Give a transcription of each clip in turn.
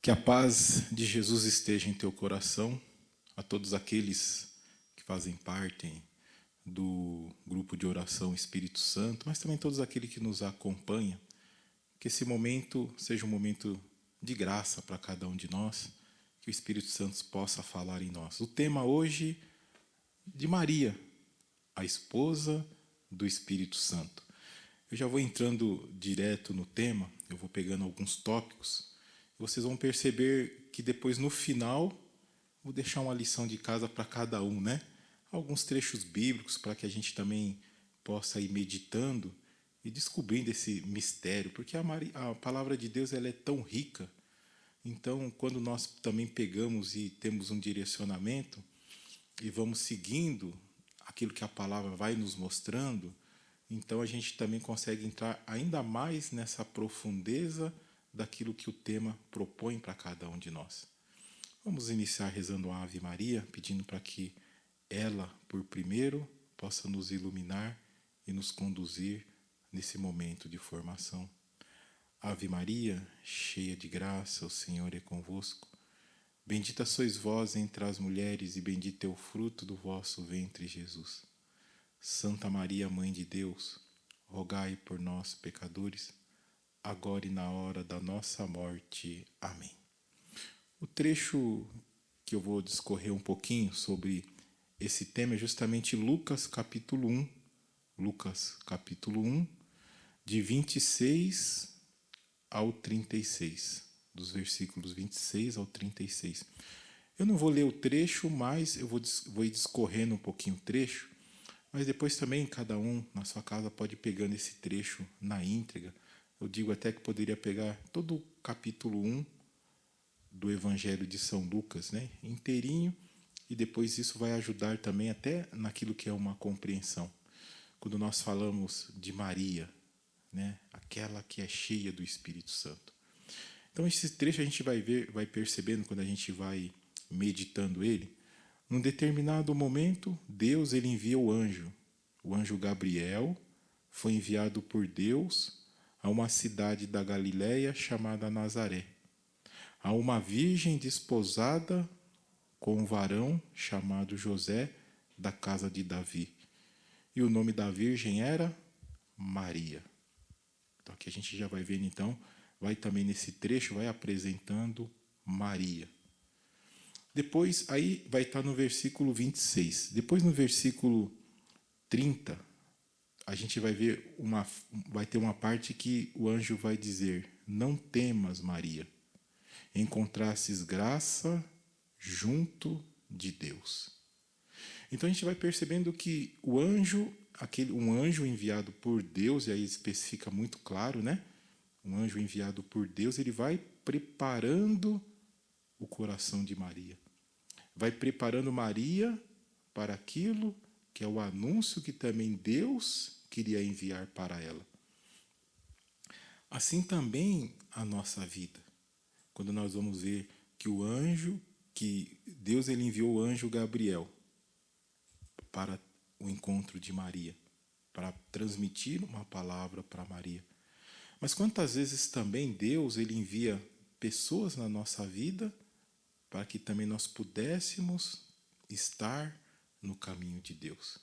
Que a paz de Jesus esteja em teu coração, a todos aqueles que fazem parte do grupo de oração Espírito Santo, mas também todos aqueles que nos acompanham. Que esse momento seja um momento de graça para cada um de nós, que o Espírito Santo possa falar em nós. O tema hoje de Maria, a esposa do Espírito Santo. Eu já vou entrando direto no tema, eu vou pegando alguns tópicos. Vocês vão perceber que depois, no final, vou deixar uma lição de casa para cada um, né? Alguns trechos bíblicos para que a gente também possa ir meditando e descobrindo esse mistério, porque a palavra de Deus ela é tão rica. Então, quando nós também pegamos e temos um direcionamento e vamos seguindo aquilo que a palavra vai nos mostrando, então a gente também consegue entrar ainda mais nessa profundeza daquilo que o tema propõe para cada um de nós. Vamos iniciar rezando a Ave Maria, pedindo para que ela, por primeiro, possa nos iluminar e nos conduzir nesse momento de formação. Ave Maria, cheia de graça, o Senhor é convosco. Bendita sois vós entre as mulheres e bendito é o fruto do vosso ventre, Jesus. Santa Maria, Mãe de Deus, rogai por nós, pecadores, agora e na hora da nossa morte. Amém. O trecho que eu vou discorrer um pouquinho sobre esse tema é justamente Lucas capítulo 1. Lucas capítulo 1, de 26 ao 36. Dos versículos 26 ao 36. Eu não vou ler o trecho, mas eu vou ir discorrendo um pouquinho o trecho, mas depois também cada um na sua casa pode ir pegando esse trecho na íntegra. Eu digo até que poderia pegar todo o capítulo 1 do Evangelho de São Lucas, né, inteirinho, e depois isso vai ajudar também até naquilo que é uma compreensão. Quando nós falamos de Maria, né, aquela que é cheia do Espírito Santo. Então esse trecho a gente vai ver, vai percebendo quando a gente vai meditando ele. Num determinado momento, Deus ele envia o anjo Gabriel, foi enviado por Deus a uma cidade da Galiléia chamada Nazaré, a uma virgem desposada com um varão chamado José, da casa de Davi. E o nome da virgem era Maria. Então aqui a gente já vai vendo então, vai também nesse trecho, vai apresentando Maria. Depois, aí vai estar no versículo 26. Depois no versículo 30, a gente vai ver vai ter uma parte que o anjo vai dizer: não temas, Maria, encontrastes graça junto de Deus. Então a gente vai percebendo que o anjo, um anjo enviado por Deus, e aí especifica muito claro, né? Um anjo enviado por Deus, ele vai preparando o coração de Maria. Vai preparando Maria para aquilo que é o anúncio que também Deus queria enviar para ela. Assim também a nossa vida. Quando nós vamos ver que Deus ele enviou o anjo Gabriel para o encontro de Maria, para transmitir uma palavra para Maria. Mas quantas vezes também Deus ele envia pessoas na nossa vida para que também nós pudéssemos estar no caminho de Deus.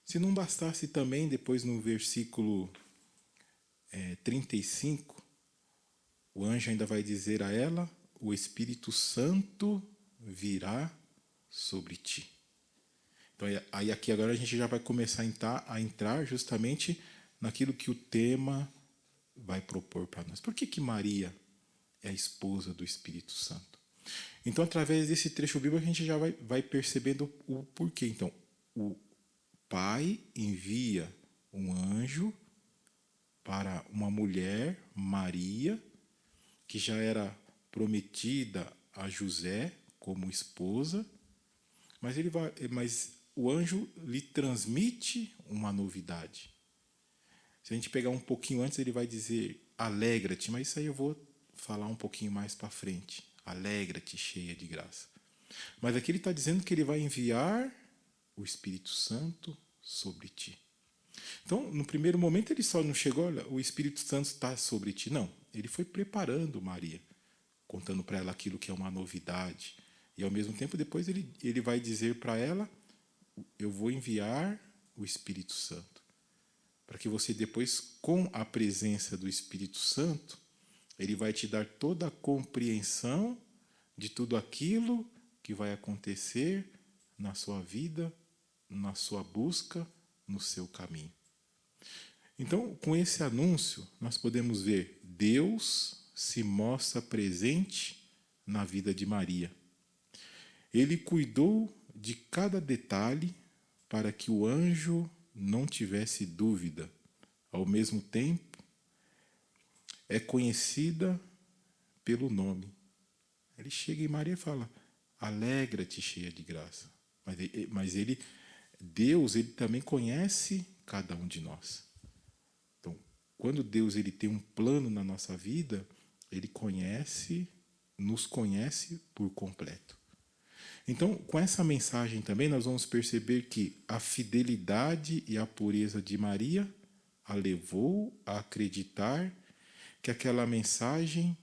Se não bastasse também, depois no versículo 35, o anjo ainda vai dizer a ela: o Espírito Santo virá sobre ti. Então, aí aqui agora a gente já vai começar a entrar justamente naquilo que o tema vai propor para nós. Por que Maria é a esposa do Espírito Santo? Então, através desse trecho bíblico, a gente já vai percebendo o porquê. Então, o Pai envia um anjo para uma mulher, Maria, que já era prometida a José como esposa, mas o anjo lhe transmite uma novidade. Se a gente pegar um pouquinho antes, ele vai dizer: alegra-te, mas isso aí eu vou falar um pouquinho mais para frente. Alegra-te, cheia de graça. Mas aqui ele está dizendo que ele vai enviar o Espírito Santo sobre ti. Então, no primeiro momento, ele só não chegou: olha, o Espírito Santo está sobre ti. Não, ele foi preparando Maria contando para ela aquilo que é uma novidade. E, ao mesmo tempo, depois ele vai dizer para ela, eu vou enviar o Espírito Santo. Para que você depois, com a presença do Espírito Santo, ele vai te dar toda a compreensão de tudo aquilo que vai acontecer na sua vida, na sua busca, no seu caminho. Então, com esse anúncio, nós podemos ver Deus se mostra presente na vida de Maria. Ele cuidou de cada detalhe para que o anjo não tivesse dúvida. Ao mesmo tempo, é conhecida pelo nome. Ele chega em Maria e fala, alegra-te, cheia de graça. Mas Deus, ele também conhece cada um de nós. Então, quando Deus ele tem um plano na nossa vida, ele nos conhece por completo. Então, com essa mensagem também, nós vamos perceber que a fidelidade e a pureza de Maria a levou a acreditar que aquela mensagem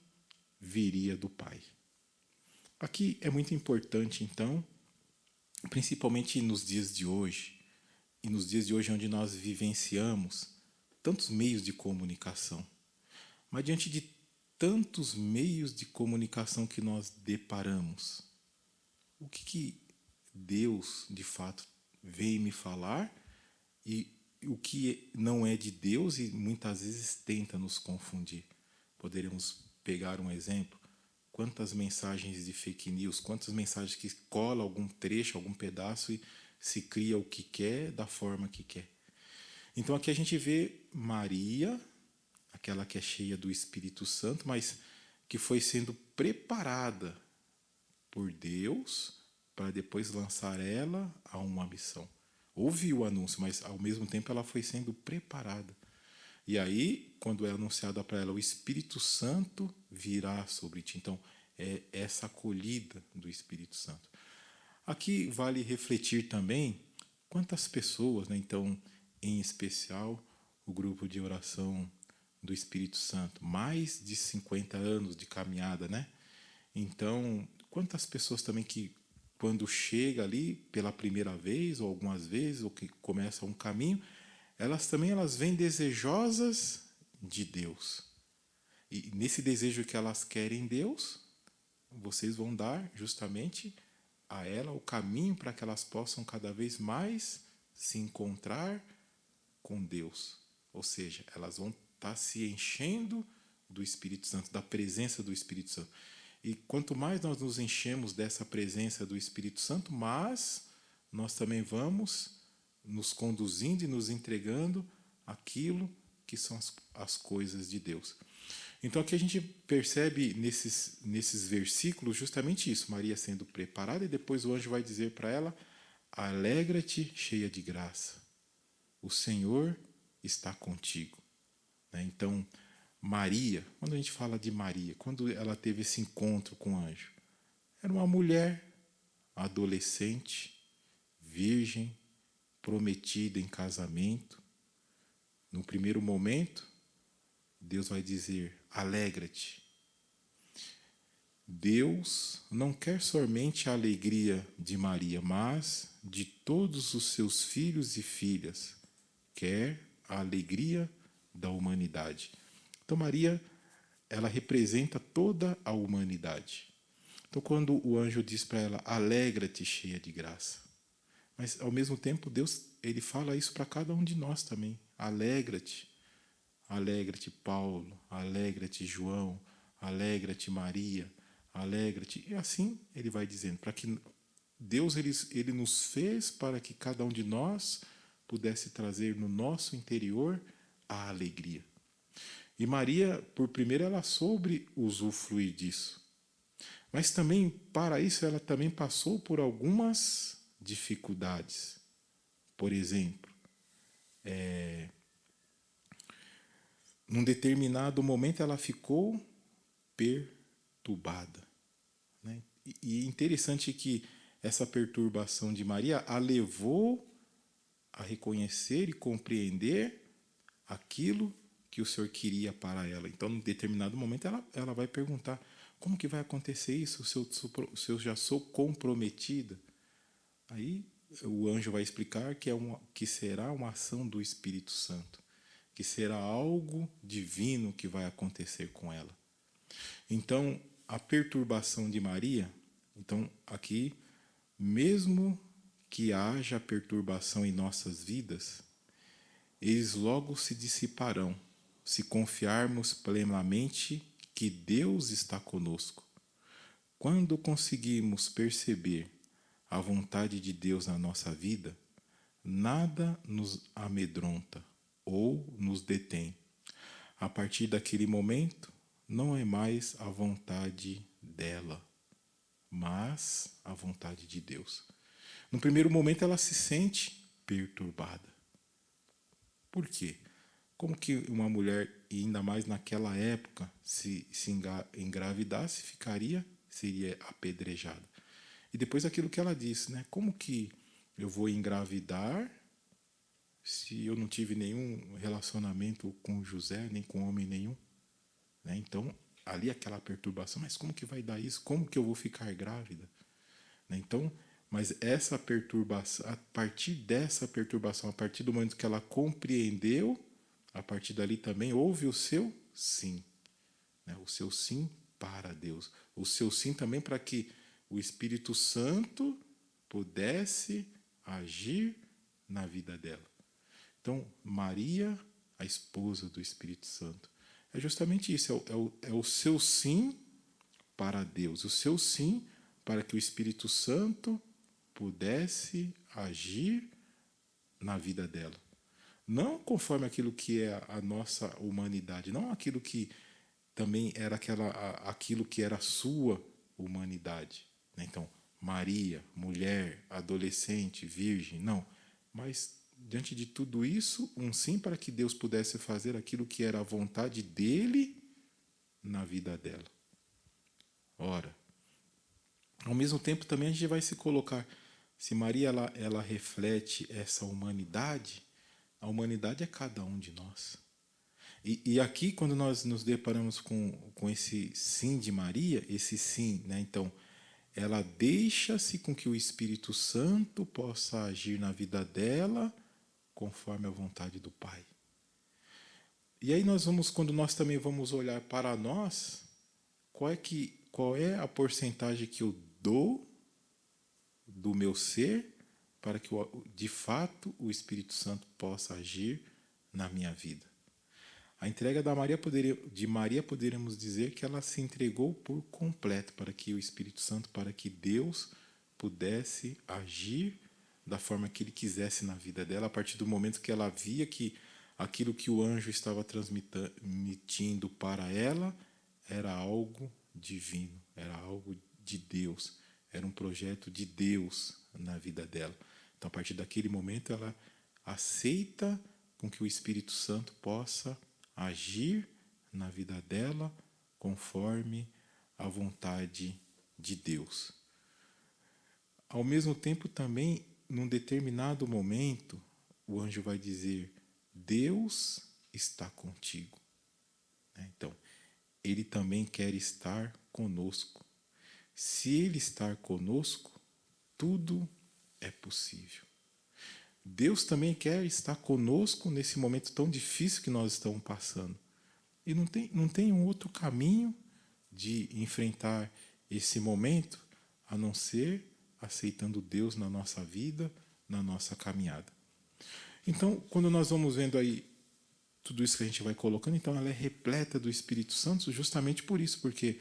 viria do Pai. Aqui é muito importante, então, principalmente nos dias de hoje, e nos dias de hoje onde nós vivenciamos tantos meios de comunicação, mas diante de tantos meios de comunicação que nós deparamos, o que Deus, de fato, veio me falar e o que não é de Deus e muitas vezes tenta nos confundir. Poderíamos pegar um exemplo. Quantas mensagens de fake news, quantas mensagens que colam algum trecho, algum pedaço e se cria o que quer, da forma que quer. Então aqui a gente vê Maria, aquela que é cheia do Espírito Santo, mas que foi sendo preparada por Deus para depois lançar ela a uma missão. Houve o anúncio, mas ao mesmo tempo ela foi sendo preparada. E aí, quando é anunciada para ela, o Espírito Santo virá sobre ti. Então, é essa acolhida do Espírito Santo. Aqui vale refletir também quantas pessoas, né, então, em especial, o grupo de oração do Espírito Santo, mais de 50 anos de caminhada, né? Então, quantas pessoas também que, quando chega ali pela primeira vez, ou algumas vezes, ou que começa um caminho, elas vêm desejosas de Deus. E nesse desejo que elas querem Deus, vocês vão dar justamente a ela o caminho para que elas possam cada vez mais se encontrar com Deus. Ou seja, elas vão estar se enchendo do Espírito Santo, da presença do Espírito Santo. E quanto mais nós nos enchemos dessa presença do Espírito Santo, mais nós também vamos nos conduzindo e nos entregando aquilo que são as coisas de Deus. Então aqui a gente percebe nesses versículos justamente isso, Maria sendo preparada, e depois o anjo vai dizer para ela, alegra-te, cheia de graça, o Senhor está contigo. Então, Maria, quando a gente fala de Maria, quando ela teve esse encontro com o anjo, era uma mulher adolescente, virgem, prometida em casamento. No primeiro momento, Deus vai dizer, alegra-te. Deus não quer somente a alegria de Maria, mas de todos os seus filhos e filhas. Quer a alegria da humanidade. Então Maria, ela representa toda a humanidade. Então quando o anjo diz para ela, alegra-te, cheia de graça. Mas ao mesmo tempo Deus, ele fala isso para cada um de nós também. Alegra-te. Alegra-te, Paulo. Alegra-te, João. Alegra-te, Maria. Alegra-te. E assim ele vai dizendo, para que Deus ele nos fez para que cada um de nós pudesse trazer no nosso interior a alegria. E Maria, por primeiro, ela soube usufruir disso. Mas também, para isso, ela também passou por algumas dificuldades. Por exemplo, num determinado momento ela ficou perturbada. Né? E interessante que essa perturbação de Maria a levou a reconhecer e compreender aquilo que o Senhor queria para ela. Então, em determinado momento, ela vai perguntar, Como que vai acontecer isso se eu já sou comprometida? Aí o anjo vai explicar que será uma ação do Espírito Santo, que será algo divino que vai acontecer com ela. Então, a perturbação de Maria, então aqui, mesmo que haja perturbação em nossas vidas, eles logo se dissiparão, se confiarmos plenamente que Deus está conosco. Quando conseguimos perceber a vontade de Deus na nossa vida, nada nos amedronta ou nos detém. A partir daquele momento, não é mais a vontade dela, mas a vontade de Deus. No primeiro momento, ela se sente perturbada. Por quê? Como que uma mulher, e ainda mais naquela época, se engravidasse, seria apedrejada. E depois aquilo que ela disse, né? Como que eu vou engravidar se eu não tive nenhum relacionamento com José, nem com homem nenhum? Né? Então, ali aquela perturbação, mas como que vai dar isso? Como que eu vou ficar grávida? Né? Então, mas essa perturbação, a partir dessa perturbação, a partir do momento que ela compreendeu, a partir dali também houve o seu sim. Né? O seu sim para Deus. O seu sim também para que o Espírito Santo pudesse agir na vida dela. Então, Maria, a esposa do Espírito Santo, é justamente isso, é o seu sim para Deus, o seu sim para que o Espírito Santo pudesse agir na vida dela. Não conforme aquilo que é a nossa humanidade, não aquilo que também era aquilo que era a sua humanidade. Então, Maria, mulher, adolescente, virgem, não. Mas, diante de tudo isso, um sim para que Deus pudesse fazer aquilo que era a vontade dele na vida dela. Ora, ao mesmo tempo também a gente vai se colocar, se Maria ela reflete essa humanidade, a humanidade é cada um de nós. E aqui, quando nós nos deparamos com esse sim de Maria, esse sim, né? Então, ela deixa-se com que o Espírito Santo possa agir na vida dela conforme a vontade do Pai. E aí quando nós também vamos olhar para nós, qual é a porcentagem que eu dou do meu ser para que de fato o Espírito Santo possa agir na minha vida? A entrega de Maria poderíamos dizer que ela se entregou por completo para que o Espírito Santo, para que Deus pudesse agir da forma que ele quisesse na vida dela, a partir do momento que ela via que aquilo que o anjo estava transmitindo para ela era algo divino, era algo de Deus, era um projeto de Deus na vida dela. Então, a partir daquele momento, ela aceita com que o Espírito Santo possa agir na vida dela conforme a vontade de Deus. Ao mesmo tempo, também, num determinado momento, o anjo vai dizer: Deus está contigo. Então, ele também quer estar conosco. Se ele estar conosco, tudo é possível. Deus também quer estar conosco nesse momento tão difícil que nós estamos passando. E não tem um outro caminho de enfrentar esse momento a não ser aceitando Deus na nossa vida, na nossa caminhada. Então, quando nós vamos vendo aí tudo isso que a gente vai colocando, então ela é repleta do Espírito Santo justamente por isso, porque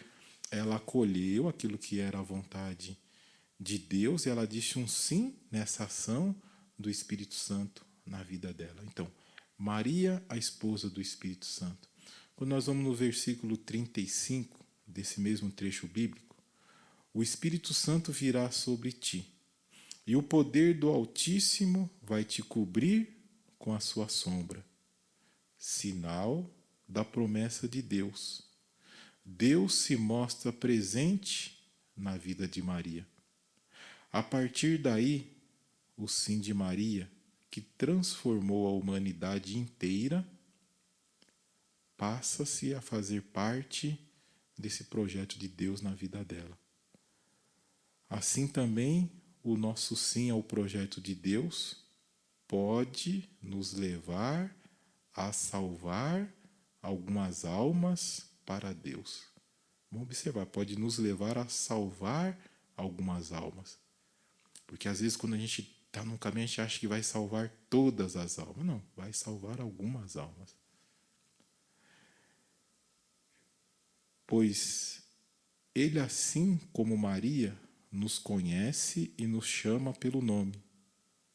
ela acolheu aquilo que era a vontade de Deus e ela disse um sim nessa ação do Espírito Santo na vida dela. Então, Maria, a esposa do Espírito Santo. Quando nós vamos no versículo 35 desse mesmo trecho bíblico, o Espírito Santo virá sobre ti, e o poder do Altíssimo vai te cobrir com a sua sombra. Sinal da promessa de Deus. Deus se mostra presente na vida de Maria. A partir daí, o sim de Maria, que transformou a humanidade inteira, passa-se a fazer parte desse projeto de Deus na vida dela. Assim também, o nosso sim ao projeto de Deus pode nos levar a salvar algumas almas para Deus. Vamos observar, pode nos levar a salvar algumas almas. Porque às vezes quando a gente está num caminho, a gente acha que vai salvar todas as almas. Não, vai salvar algumas almas. Pois ele, assim como Maria, nos conhece e nos chama pelo nome,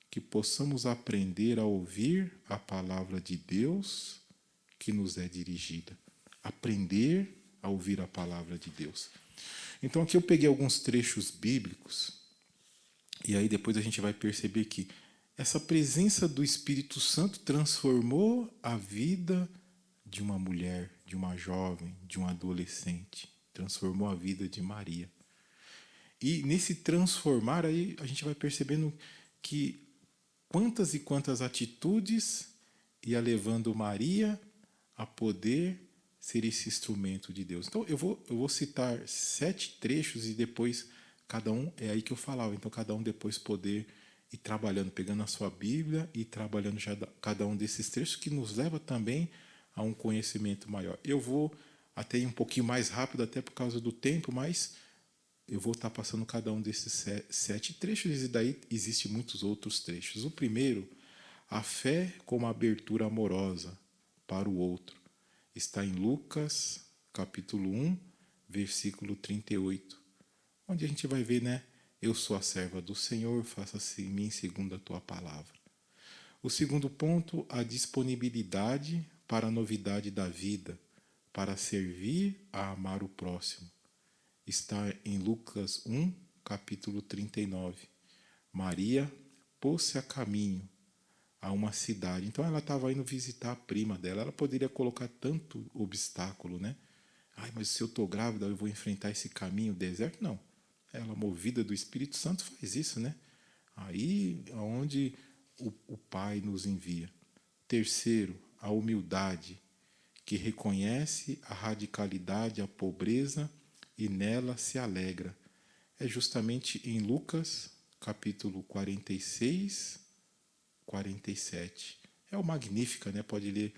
que possamos aprender a ouvir a palavra de Deus que nos é dirigida. Aprender a ouvir a palavra de Deus. Então aqui eu peguei alguns trechos bíblicos, e aí depois a gente vai perceber que essa presença do Espírito Santo transformou a vida de uma mulher, de uma jovem, de um adolescente. Transformou a vida de Maria. E nesse transformar aí a gente vai percebendo que quantas e quantas atitudes ia levando Maria a poder ser esse instrumento de Deus. Então eu vou citar 7 trechos e depois cada um, é aí que eu falava, então cada um depois poder ir trabalhando, pegando a sua Bíblia e trabalhando já cada um desses trechos, que nos leva também a um conhecimento maior. Eu vou até ir um pouquinho mais rápido, até por causa do tempo, mas eu vou estar passando cada um desses 7 trechos, e daí existem muitos outros trechos. O primeiro, a fé como abertura amorosa para o outro, está em Lucas, capítulo 1, versículo 38, onde a gente vai ver, né? Eu sou a serva do Senhor, faça-se em mim segundo a tua palavra. O segundo ponto, a disponibilidade para a novidade da vida, para servir a amar o próximo. Está em Lucas 1, capítulo 39. Maria pôs-se a caminho a uma cidade. Então ela estava indo visitar a prima dela. Ela poderia colocar tanto obstáculo, né? Ai, mas se eu estou grávida, eu vou enfrentar esse caminho deserto? Não. Ela, movida do Espírito Santo, faz isso, né? Aí é onde o Pai nos envia. Terceiro, a humildade, que reconhece a radicalidade, a pobreza e nela se alegra. É justamente em Lucas, capítulo 46, 47. É o Magnífica, né? Pode ler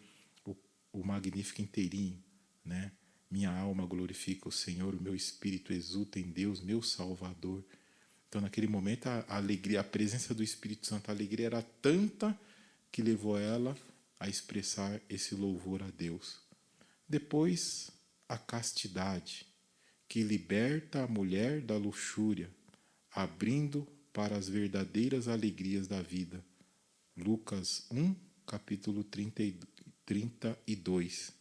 o Magnífica inteirinho, né? Minha alma glorifica o Senhor, o meu espírito exulta em Deus, meu Salvador. Então, naquele momento, a alegria, a presença do Espírito Santo, a alegria era tanta que levou ela a expressar esse louvor a Deus. Depois, a castidade, que liberta a mulher da luxúria, abrindo para as verdadeiras alegrias da vida. Lucas 1, capítulo 32.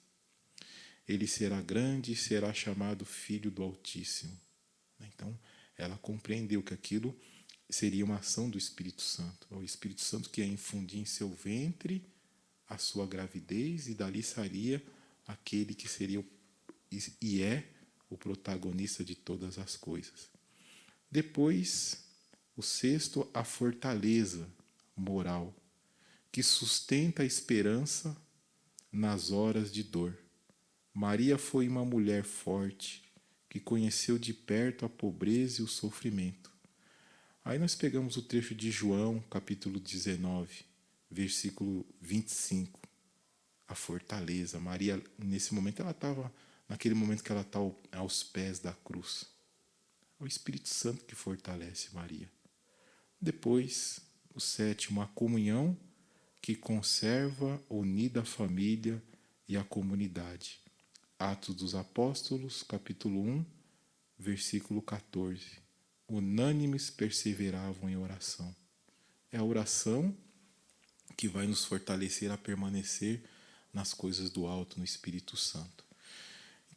Ele será grande e será chamado Filho do Altíssimo. Então, ela compreendeu que aquilo seria uma ação do Espírito Santo. O Espírito Santo que ia infundir em seu ventre a sua gravidez, e dali sairia aquele que seria e é o protagonista de todas as coisas. Depois, o sexto, a fortaleza moral, que sustenta a esperança nas horas de dor. Maria foi uma mulher forte, que conheceu de perto a pobreza e o sofrimento. Aí nós pegamos o trecho de João, capítulo 19, versículo 25. A fortaleza. Maria, nesse momento, ela estava, naquele momento que ela está aos pés da cruz. É o Espírito Santo que fortalece Maria. Depois, o sétimo, a comunhão, que conserva unida a família e a comunidade. Atos dos Apóstolos, capítulo 1, versículo 14. Unânimes perseveravam em oração. É a oração que vai nos fortalecer a permanecer nas coisas do alto, no Espírito Santo.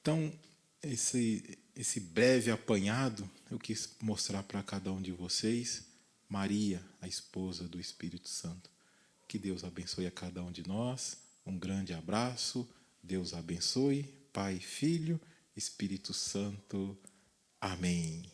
Então, esse breve apanhado eu quis mostrar para cada um de vocês. Maria, a esposa do Espírito Santo. Que Deus abençoe a cada um de nós. Um grande abraço. Deus abençoe. Pai, Filho, Espírito Santo. Amém.